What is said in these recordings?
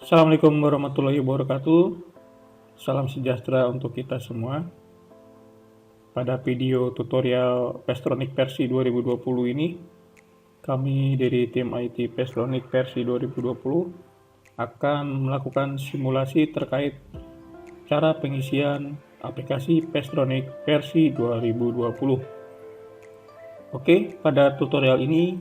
Assalamualaikum warahmatullahi wabarakatuh. Salam sejahtera untuk kita semua. Pada video tutorial Pestronic versi 2020 ini, kami dari tim IT Pestronic versi 2020 akan melakukan simulasi terkait cara pengisian aplikasi Pestronic versi 2020. Oke, pada tutorial ini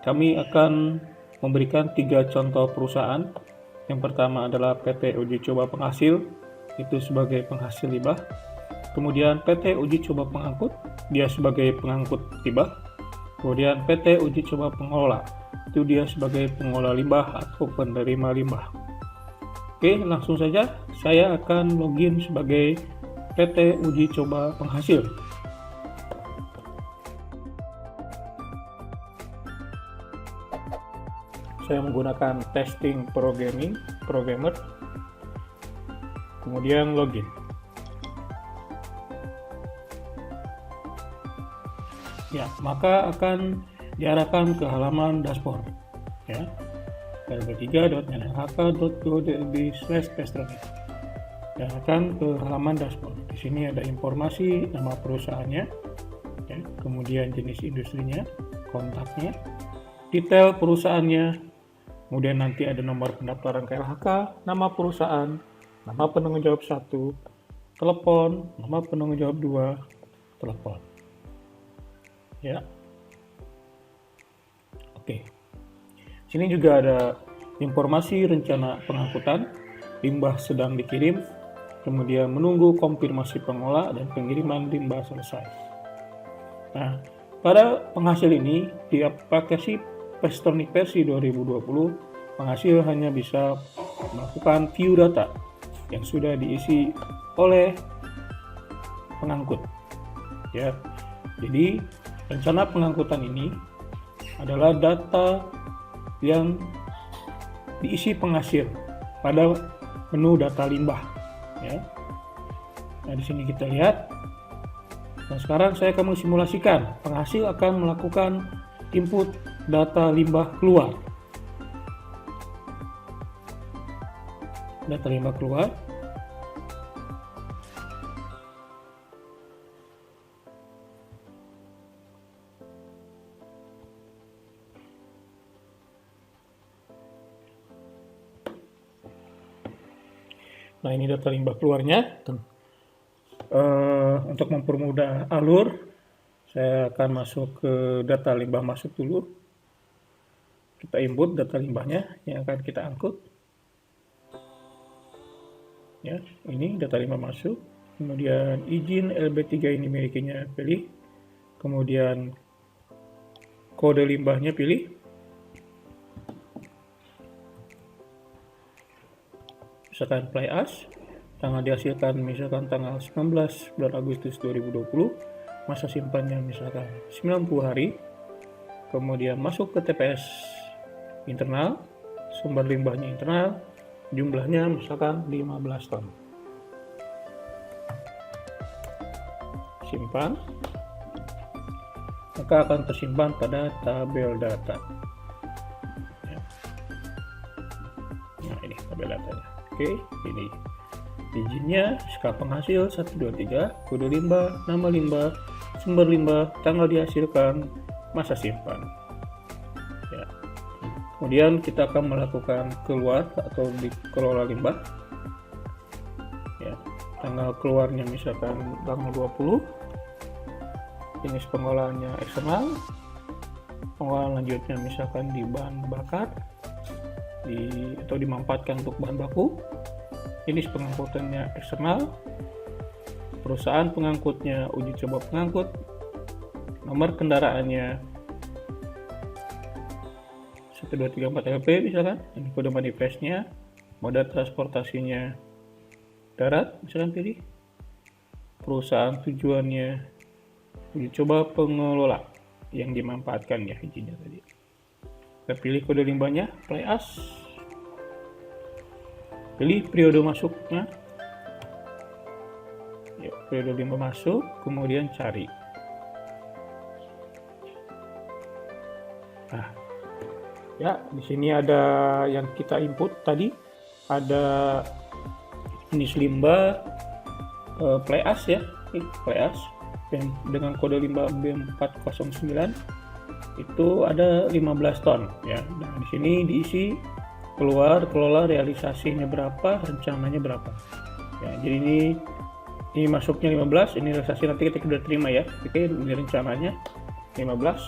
kami akan memberikan 3 contoh perusahaan. Yang pertama adalah PT Uji Coba Penghasil, itu sebagai penghasil limbah. Kemudian PT Uji Coba Pengangkut, dia sebagai pengangkut limbah. Kemudian PT Uji Coba Pengelola, itu dia sebagai pengelola limbah atau penerima limbah. Oke, langsung saja saya akan login sebagai PT Uji Coba Penghasil. Saya menggunakan testing programmer, kemudian login. Ya, maka akan diarahkan ke halaman dashboard. Ya, lb3.nlhk.go.id/pestronic. Diarahkan ke halaman dashboard. Di sini ada informasi nama perusahaannya, ya, kemudian jenis industrinya, kontaknya, detail perusahaannya. Kemudian nanti ada nomor pendaftaran ke LHK, nama perusahaan, nama penanggung jawab 1, telepon, nama penanggung jawab 2, telepon. Ya. Oke. Sini juga ada informasi rencana pengangkutan, limbah sedang dikirim, kemudian menunggu konfirmasi pengolah dan pengiriman limbah selesai. Nah, pada penghasil ini di aplikasi Pestronic versi 2020, penghasil hanya bisa melakukan view data yang sudah diisi oleh pengangkut. Ya, jadi rencana pengangkutan ini adalah data yang diisi penghasil pada menu data limbah. Ya. Nah, di sini kita lihat. Nah, sekarang saya akan mensimulasikan. Penghasil akan melakukan input data limbah keluar. Data limbah keluar. Nah, ini data limbah keluarnya. Untuk mempermudah alur, saya akan masuk ke data limbah masuk dulu. Kita input data limbahnya yang akan kita angkut. Ya, ini data limbah masuk. Kemudian izin LB3 ini milikinya pilih. Kemudian kode limbahnya pilih. Misalkan fly ash, tanggal dihasilkan misalkan tanggal 19 bulan Agustus 2020, masa simpannya misalkan 90 hari, kemudian masuk ke TPS internal, sumber limbahnya internal, jumlahnya misalkan 15 ton. Simpan, maka akan tersimpan pada tabel data. Nah, ini tabel datanya. Oke, ini izinnya, SK penghasil 123, kode limbah, nama limbah, sumber limbah, tanggal dihasilkan, masa simpan. Ya. Kemudian kita akan melakukan keluar atau dikelola limbah. Ya. Tanggal keluarnya misalkan tanggal 20. Jenis pengolahannya eksternal. Pengolahan lanjutnya misalkan di bahan bakar atau dimanfaatkan untuk bahan baku. Jenis pengangkutannya eksternal, perusahaan pengangkutnya uji coba pengangkut, nomor kendaraannya 1234 LP misalkan, ini kode manifestnya, moda transportasinya darat misalkan pilih, perusahaan tujuannya uji coba pengelola yang dimanfaatkan ya izinnya tadi. Kita pilih kode limbahnya, fly ash. Pilih periode masuknya. Yuk, periode limbah masuk, kemudian cari. Nah, ya di sini ada yang kita input tadi ada jenis limbah Play As ya, Play As dengan kode limbah B409 itu ada 15 ton ya. Nah, di sini diisi keluar, kelola, realisasinya berapa, rencananya berapa. Ya, jadi ini masuknya 15, ini realisasi nanti kita udah terima ya. Oke, ini rencananya 15.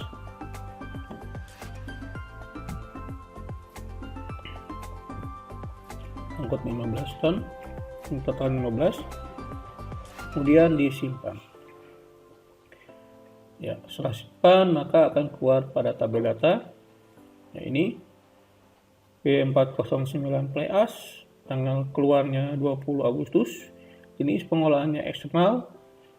Angkut 15 ton, total 15. Kemudian disimpan. Ya, setelah simpan maka akan keluar pada tabel data. Ya, ini B409 Play As, tanggal keluarnya 20 Agustus. Jenis pengolahannya eksternal,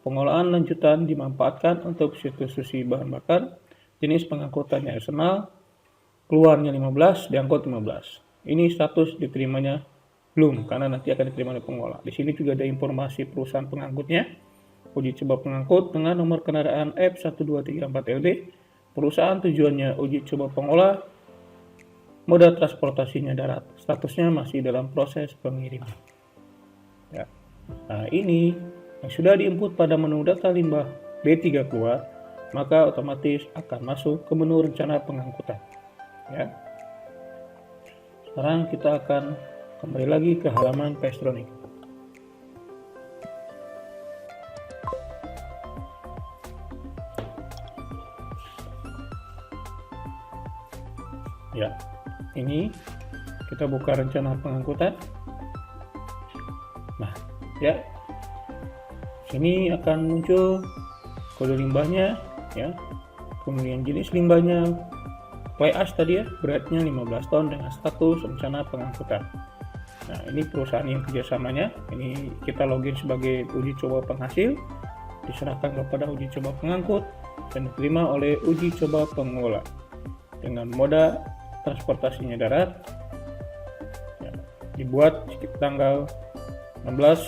pengolahan lanjutan dimanfaatkan untuk substitusi bahan bakar. Jenis pengangkutannya eksternal, keluarnya 15, diangkut 15. Ini status diterimanya belum, karena nanti akan diterima oleh pengolah. Di sini juga ada informasi perusahaan pengangkutnya. Uji coba pengangkut dengan nomor kendaraan F1234LD. Perusahaan tujuannya uji coba pengolah. Moda transportasinya darat. Statusnya masih dalam proses pengiriman. Ya. Nah, ini yang sudah diinput pada menu data limbah B3 keluar, maka otomatis akan masuk ke menu rencana pengangkutan. Ya. Sekarang kita akan kembali lagi ke halaman Pestronik. Ya, ini kita buka rencana pengangkutan. Nah, ya, sini akan muncul kode limbahnya, ya, kemudian jenis limbahnya Play As tadi ya, beratnya 15 ton dengan status rencana pengangkutan. Nah, ini perusahaan yang kerjasamanya. Ini kita login sebagai uji coba penghasil, diserahkan kepada uji coba pengangkut, dan diterima oleh uji coba pengolah dengan moda transportasinya darat. Ya, dibuat sekitar tanggal 16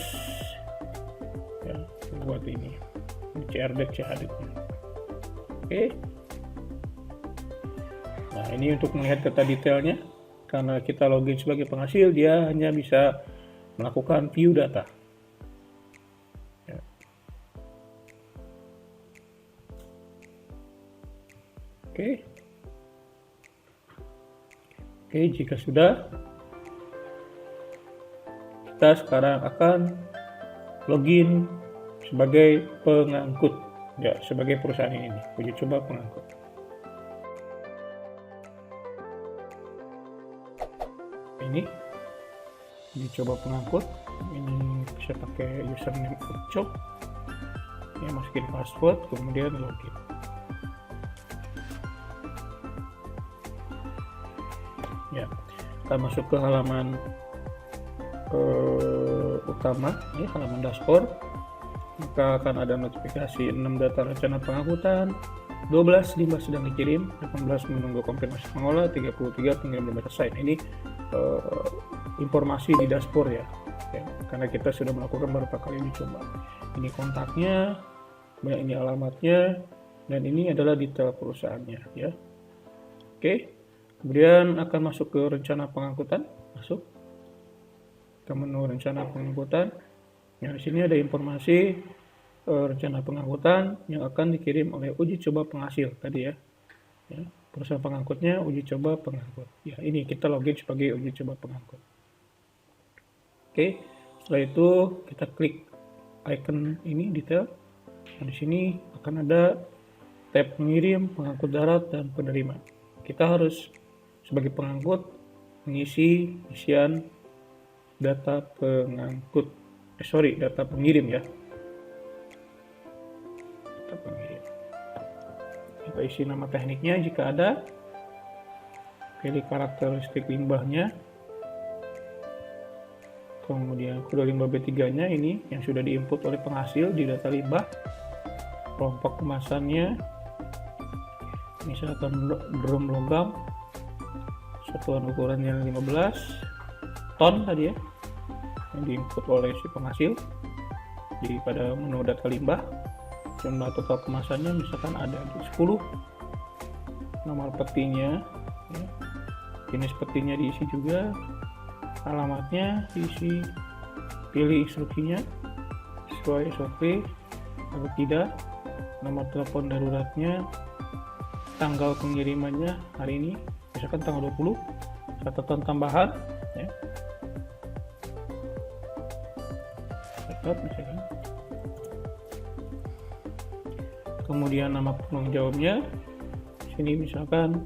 ya, buat ini CRD. Oke. Nah, ini untuk melihat data detailnya. Karena kita login sebagai penghasil, dia hanya bisa melakukan view data. Ya. Oke, jika sudah, kita sekarang akan login sebagai pengangkut, ya, sebagai perusahaan ini, uji coba pengangkut. Ini dicoba pengangkut, ini bisa pakai username Upchop ya, masukin password kemudian login. Ya, kita masuk ke halaman utama ya, halaman dashboard. Maka akan ada notifikasi 6 data rencana pengangkutan, 12 limbah sedang dikirim, 18 menunggu konfirmasi pengolah, 33 tinggal belum selesai. Ini informasi di dashboard ya, karena kita sudah melakukan beberapa kali dicoba. Ini kontaknya, ini alamatnya, dan ini adalah detail perusahaannya ya. Oke, kemudian akan masuk ke rencana pengangkutan, masuk ke menu rencana pengangkutan. Nah, di sini ada informasi rencana pengangkutan yang akan dikirim oleh uji coba penghasil tadi ya. Perusahaan pengangkutnya uji coba pengangkut. Ya, ini kita login sebagai uji coba pengangkut. Oke, setelah itu kita klik icon ini detail. Nah, di sini akan ada tab pengirim, pengangkut darat, dan penerima. Kita harus sebagai pengangkut mengisi isian data pengangkut. Data pengirim ya. Data pengirim. Kita isi nama tekniknya jika ada. Pilih karakteristik limbahnya. Kemudian kode limbah B3-nya ini yang sudah diinput oleh penghasil di data limbah. Kelompok kemasannya. Misalkan drum logam. Satuan ukurannya 15 ton tadi ya, yang diinput oleh si penghasil pada menu data limbah. Jumlah total kemasannya misalkan ada 10. Nomor petinya ya. Jenis petinya diisi juga, alamatnya diisi, pilih instruksinya sesuai SOP atau tidak, nomor telepon daruratnya, tanggal pengirimannya hari ini, misalkan tanggal 20, catatan tambahan ya, catat misalkan, kemudian nama penanggung jawabnya, sini misalkan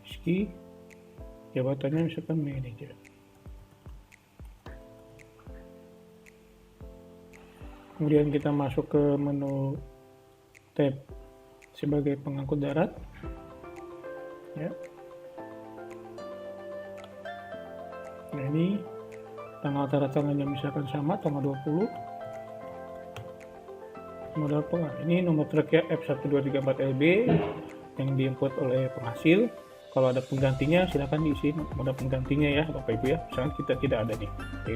Rizky, jabatannya misalkan manajer. Kemudian kita masuk ke menu tab sebagai pengangkut darat ya. Nah ini tanggal tanda tangannya misalkan sama, tanggal 20. Modal ini nomor truknya F1234LB yang diinput oleh penghasil. Kalau ada penggantinya silakan diisi modal penggantinya ya Bapak Ibu ya. Misalkan kita tidak ada nih,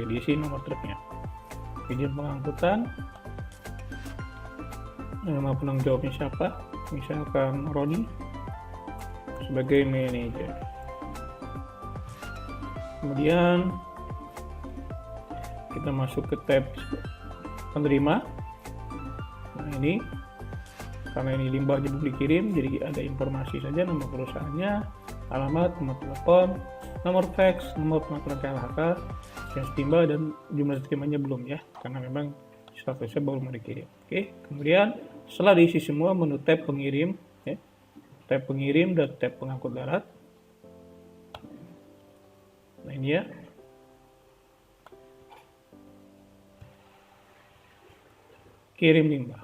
diisi nomor truknya. Izin pengangkutan, nama penanggung jawabnya siapa, misalkan Roni sebagai manajer. Kemudian kita masuk ke tab penerima. Nah ini karena ini limbahnya belum dikirim, jadi ada informasi saja, nama perusahaannya, alamat, nomor telepon, nomor fax, nomor pengaturan KLHK, jenis timba, dan jumlah terimanya belum ya, karena memang statusnya baru mau dikirim. Oke, kemudian setelah diisi semua, menu tab pengirim ya, tab pengirim dan tab pengangkut darat. Nah ini ya, kirim limbah.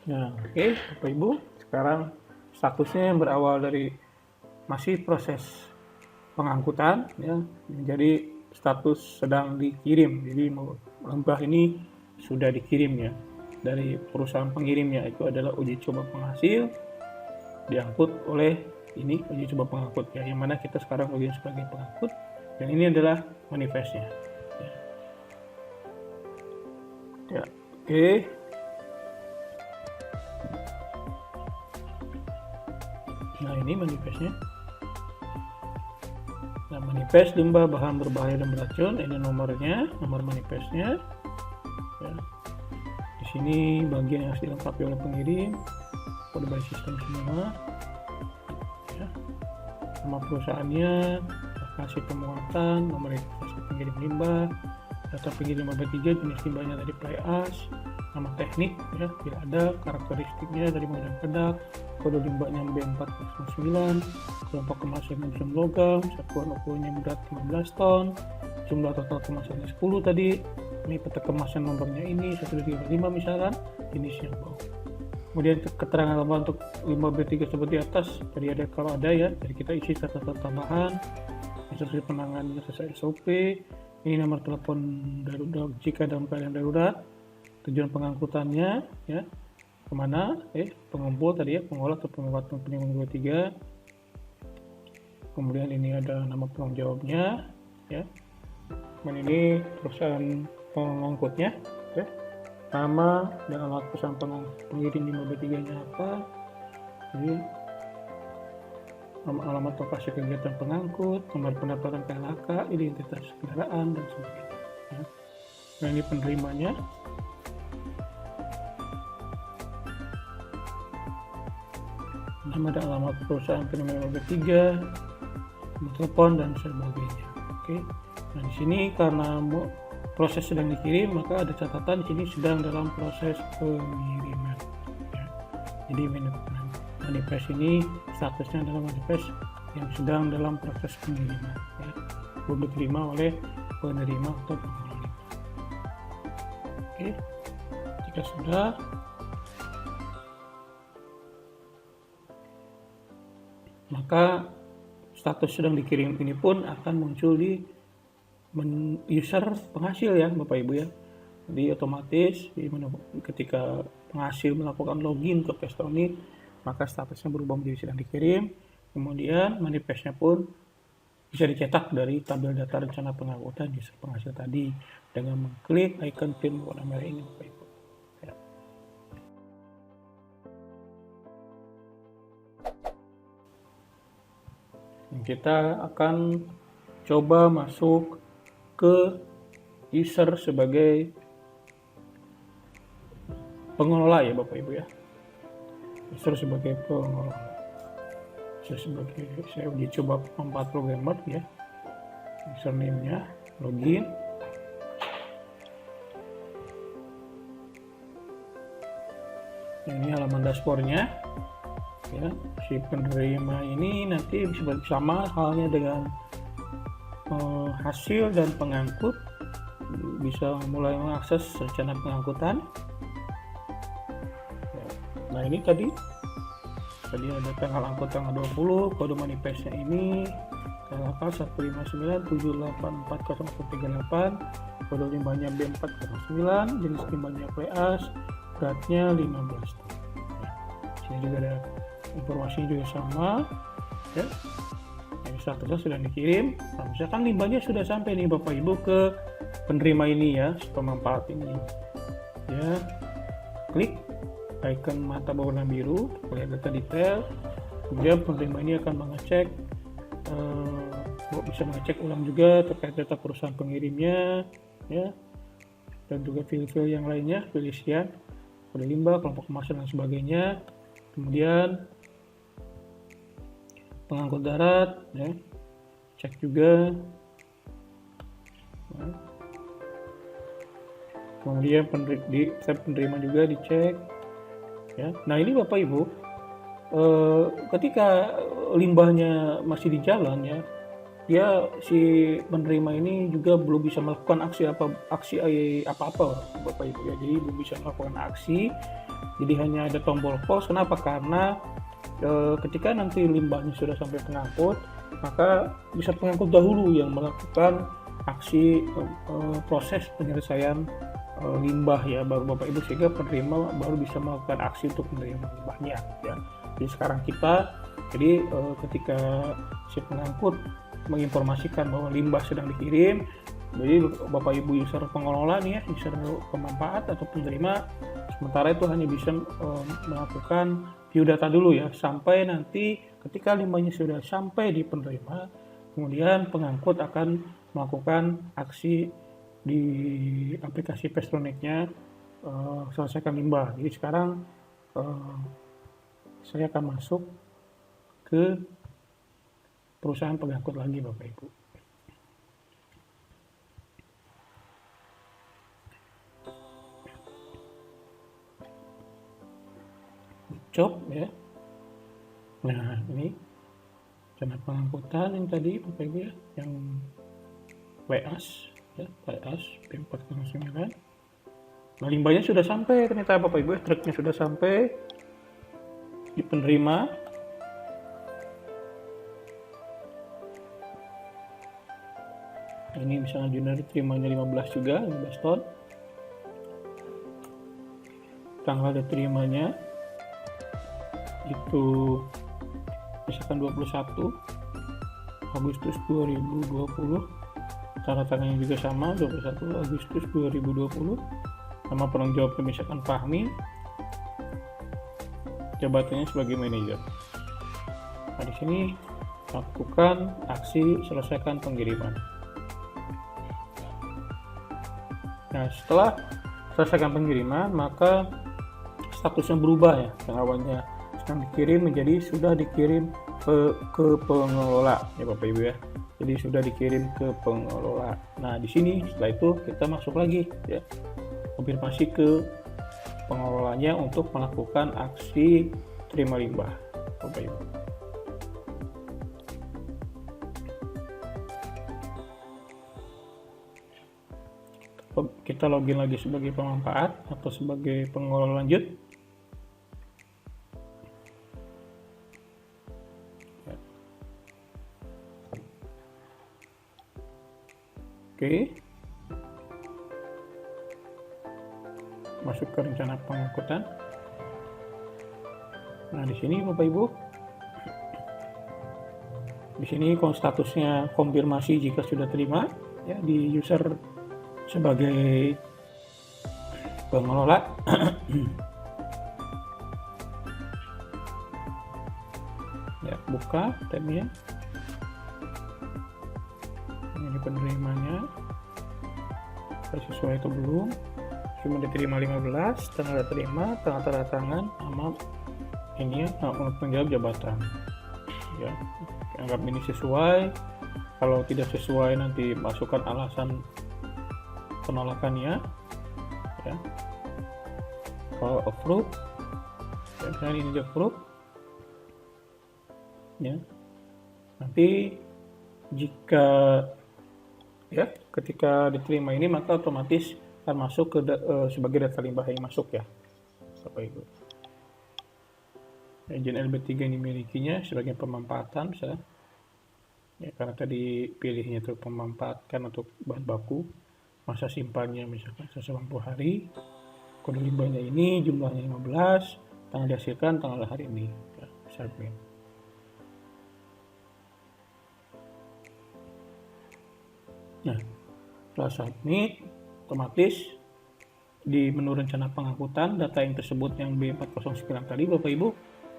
Nah, oke, Bapak Ibu, sekarang statusnya yang berawal dari masih proses pengangkutan ya, menjadi status sedang dikirim. Jadi limbah ini sudah dikirim ya dari perusahaan pengirimnya, itu adalah uji coba penghasil diangkut oleh ini uji coba pengangkut ya, yang mana kita sekarang login sebagai pengangkut, dan ini adalah manifestnya ya. Oke. Nah ini manifestnya. Nah manifest limbah bahan berbahaya dan beracun, ini nomornya, nomor manifestnya ya. Di sini bagian yang harus dilengkapi oleh pengirim, kode by sistem semua ya. Nama perusahaannya, lokasi pemuatan, nomor registrasi pengirim limbah, data pengirim limbah 3, jenis limbahnya tadi fly ash, nama teknik ya, bila ada, karakteristiknya dari model pedak, kode limbahnya B409, kelompok kemasan jumlah logam, satuan ukurannya berat 15 ton, jumlah total kemasannya 10 tadi, ini peta kemasan nomornya ini 135 misalkan, jenisnya bawah. Kemudian keterangan tambahan untuk limbah B3 seperti atas, tadi ada kalau ada ya, jadi kita isi catatan tambahan, instruksi penanganan sesuai SOP, ini nomor telepon darurat jika dalam keadaan darurat, tujuan pengangkutannya ya, kemana pengumpul tadi ya, pengolah atau penguat penyimpanan 23. Kemudian ini ada nama penanggung jawabnya ya, dan ini perusahaan pengangkutnya ya, nama dan alamat perusahaan pengirim limbah B3 nya apa, jadi alamat lokasi kegiatan pengangkut, nomor pendaftaran KLHK, identitas kendaraan dan sebagainya ya. Nah ini penerimanya. Nama dan alamat perusahaan penerima B3, nomor telepon dan sebagainya. Oke. Nah di sini karena proses sedang dikirim, maka ada catatan di sini sedang dalam proses pengiriman. Ya. Jadi manifest ini statusnya adalah manifest yang sedang dalam proses pengiriman. Ya. Belum diterima oleh penerima atau pengelola. Oke. Jika sudah, maka status sedang dikirim ini pun akan muncul di user penghasil ya Bapak Ibu ya. Jadi otomatis ketika penghasil melakukan login ke Pestronic, maka statusnya berubah menjadi sedang dikirim. Kemudian manifestnya pun bisa dicetak dari tabel data rencana pengangkutan user penghasil tadi dengan mengklik icon pin warna merah ini, Bapak Ibu. Ya. Kita akan coba masuk ke user sebagai pengelola ya Bapak Ibu ya. User sebagai pengelola. Saya uji coba 4 programmer ya. Username-nya, login. Ini halaman dashboard-nya. Ya, si penerima ini nanti sama halnya dengan hasil dan pengangkut, bisa mulai mengakses rencana pengangkutan. Nah ini tadi ada tanggal angkut tanggal 20, kode manifestnya ini tanggal 159784038, kode limbahnya B409, jenis limbahnya PLAS, beratnya 15 ton. Sini juga ada informasinya juga sama ya. Statusnya sudah dikirim. Nah, misalkan limbahnya sudah sampai nih Bapak Ibu ke penerima ini ya, si pemanfaat ini ya, klik icon mata berwarna biru, lihat data detail. Kemudian penerima ini akan mengecek, bisa mengecek ulang juga terkait data perusahaan pengirimnya ya, dan juga file-file yang lainnya, file isian, kode limbah, kelompok kemasan dan sebagainya. Kemudian pengangkut darat ya, cek juga. Nah, kemudian penerima juga dicek ya. Nah ini Bapak Ibu, ketika limbahnya masih di jalan ya, si penerima ini juga belum bisa melakukan aksi apa-apa Bapak Ibu ya. Jadi belum bisa melakukan aksi, jadi hanya ada tombol pause. Kenapa? Karena ketika nanti limbahnya sudah sampai pengangkut, maka bisa pengangkut dahulu yang melakukan aksi proses penyelesaian limbah ya, baru Bapak Ibu, sehingga penerima baru bisa melakukan aksi untuk menerima limbahnya ya. Jadi sekarang ketika si pengangkut menginformasikan bahwa limbah sedang dikirim, jadi Bapak Ibu user pengelola nih ya, user pemanfaat atau penerima, sementara itu hanya bisa melakukan view data dulu ya, sampai nanti ketika limbahnya sudah sampai di penerima, kemudian pengangkut akan melakukan aksi di aplikasi Pestroniknya, selesaikan limbah. Jadi sekarang saya akan masuk ke perusahaan pengangkut lagi Bapak Ibu. Job ya. Nah ini rencana pengangkutan yang tadi Bapak Ibu ya, yang PLAS ya, PLAS B409. Nah limbahnya sudah sampai ternyata Bapak Ibu, truknya sudah sampai di penerima. Ini misalnya Junior terimanya 15 juga, 15 ton. Tanggal diterimanya itu misalkan 21 Agustus 2020. Tanda tangannya juga sama, 21 Agustus 2020. Nama penanggung jawabnya misalkan Fahmi. Jabatannya sebagai manajer. Nah, di sini lakukan aksi selesaikan pengiriman. Nah, setelah selesaikan pengiriman, maka statusnya berubah ya. Yang awalnya sedang dikirim menjadi sudah dikirim ke pengelola ya Bapak Ibu ya. Jadi sudah dikirim ke pengelola. Nah, di sini setelah itu kita masuk lagi ya. Konfirmasi ke pengelolanya untuk melakukan aksi terima limbah Bapak Ibu. Kita login lagi sebagai pemanfaat atau sebagai pengelola lanjut. Oke. Masuk ke rencana pengangkutan. Nah, di sini Bapak Ibu Di sini statusnya konfirmasi jika sudah terima ya di user sebagai pengelola. Ya, buka tabnya. Ini penerimanya. Sesuai atau belum? Cuma diterima 15, tanggal terima, tanggal tanda tangan, nama ini ya, penjawab jabatan. Ya, anggap ini sesuai. Kalau tidak sesuai nanti masukkan alasan penolakannya. Ya. Kalau approve, ya, misalnya ini approve. Ya. Nanti jika ya ketika diterima ini maka otomatis akan masuk ke sebagai data limbah yang masuk ya Bapak Ibu. Izin LB3 ini milikinya sebagai pemanfaatan misalnya ya, karena tadi pilihnya untuk memanfaatkan untuk bahan baku, masa simpannya misalkan 180 hari, kode limbahnya ini jumlahnya 15, tanggal dihasilkan tanggal hari ini ya, submit. Nah, setelah submit, otomatis di menu rencana pengangkutan data yang tersebut yang B409 tadi Bapak Ibu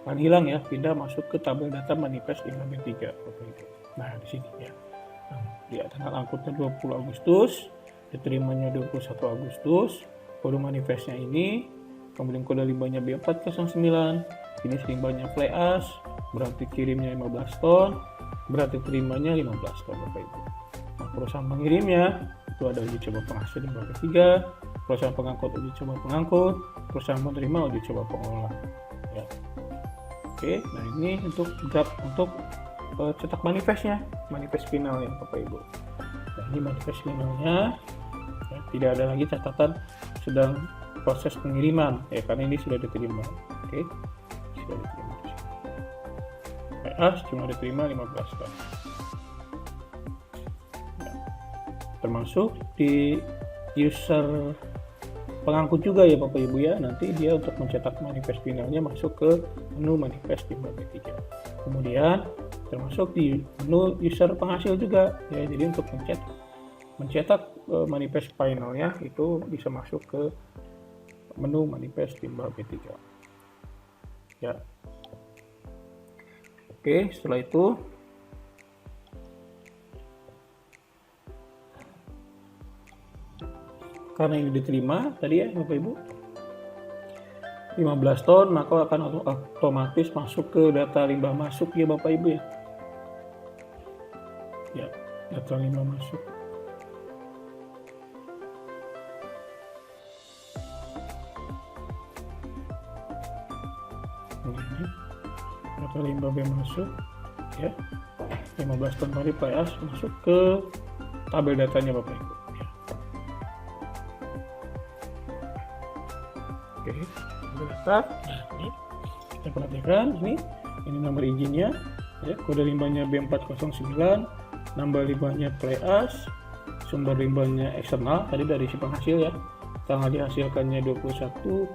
akan hilang ya, pindah masuk ke tabel data manifest limbah B3 Bapak Ibu. Nah, di sini ya. Nah, di tanggal angkutnya 20 Agustus, diterimanya 21 Agustus, kode manifestnya ini, kemudian kode limbahnya B409, jenis limbahnya fly ash, berarti kirimnya 15 ton, berarti terimanya 15 ton Bapak Ibu. Nah, perusahaan pengirimnya itu ada uji coba penghasil limbah B3, perusahaan pengangkut uji coba pengangkut, perusahaan penerima uji coba pengelola. Ya. Oke, nah ini untuk draft untuk cetak manifestnya, manifest finalnya Bapak Ibu. Nah ini manifest finalnya, ya, tidak ada lagi catatan sedang proses pengiriman, ya karena ini sudah diterima. Oke, sudah diterima. PAS cuma diterima 15 ton. Termasuk di user pengangkut juga ya Bapak Ibu ya, nanti dia untuk mencetak manifest finalnya masuk ke menu manifest limbah B3. Kemudian termasuk di menu user penghasil juga ya, jadi untuk mencetak manifest finalnya itu bisa masuk ke menu manifest limbah B3 ya. Oke, setelah itu karena ini diterima tadi ya Bapak Ibu 15 ton, maka akan otomatis masuk ke data limbah masuk ya Bapak Ibu ya. Ya, data limbah masuk. Ini data limbah masuk ya. 15 ton tadi PAS masuk ke tabel datanya Bapak Ibu. Oke, data. Nah, ini kita perhatikan ini nomor izinnya ya, kode limbahnya B409, nama limbahnya fly ash, sumber limbahnya eksternal tadi dari si penghasil ya, tanggal dihasilkannya 21,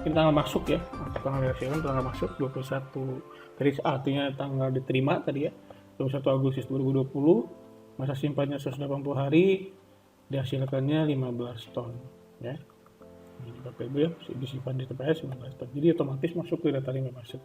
ini tanggal masuk ya, tanggal dihasilkan tanggal masuk 21, tadi artinya tanggal diterima tadi ya 21 Agustus 2020, masa simpannya 180 hari, dihasilkannya 15 ton ya. Ini Bapak Ibu ya, disimpan di TPS 15 ton, jadi otomatis masuk ke data limbah masuk.